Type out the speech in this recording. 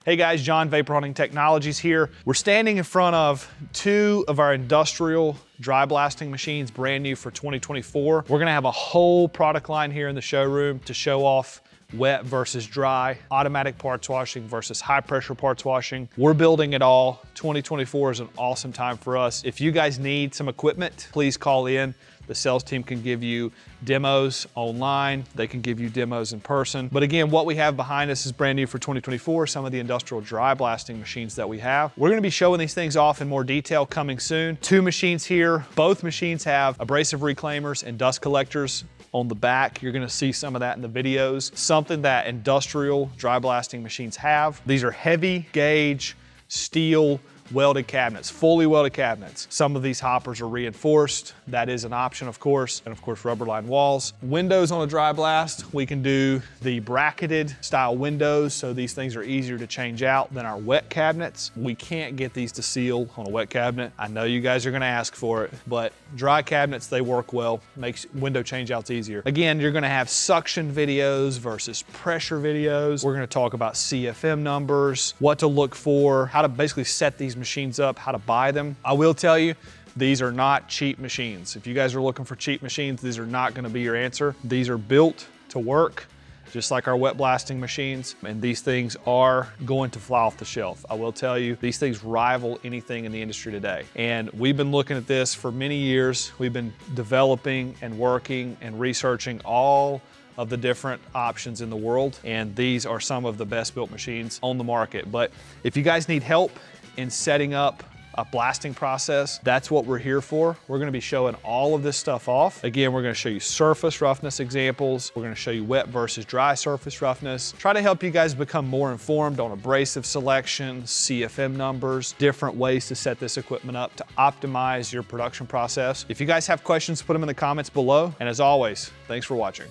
Hey guys, John, Vapor Hunting Technologies here. We're standing in front of two of our industrial dry blasting machines, brand new for 2024. We're gonna have a whole product line here in the showroom to show off wet versus dry, automatic parts washing versus high pressure parts washing. We're building it all. 2024 is an awesome time for us. If you guys need some equipment, please call in. The sales team can give you demos online. They can give you demos in person. But again, what we have behind us is brand new for 2024, some of the industrial dry blasting machines that we have. We're gonna be showing these things off in more detail coming soon. Two machines here. Both machines have abrasive reclaimers and dust collectors on the back. You're gonna see some of that in the videos. Something that industrial dry blasting machines have. These are heavy gauge steel welded cabinets, fully welded cabinets. Some of these hoppers are reinforced. That is an option, of course, and of course rubber lined walls. Windows on a dry blast, we can do the bracketed style windows, so these things are easier to change out than our wet cabinets. We can't get these to seal on a wet cabinet. I know you guys are gonna ask for it, but dry cabinets, they work well, makes window change outs easier. Again, you're gonna have suction videos versus pressure videos. We're gonna talk about CFM numbers, what to look for, how to basically set these machines up, how to buy them. I will tell you, these are not cheap machines. If you guys are looking for cheap machines, these are not gonna be your answer. These are built to work, just like our wet blasting machines, and these things are going to fly off the shelf. I will tell you, these things rival anything in the industry today. And we've been looking at this for many years. We've been developing and working and researching all of the different options in the world, and these are some of the best built machines on the market. But if you guys need help in setting up a blasting process, that's what we're here for. We're gonna be showing all of this stuff off. Again, we're gonna show you surface roughness examples. We're gonna show you wet versus dry surface roughness. Try to help you guys become more informed on abrasive selection, CFM numbers, different ways to set this equipment up to optimize your production process. If you guys have questions, put them in the comments below. And as always, thanks for watching.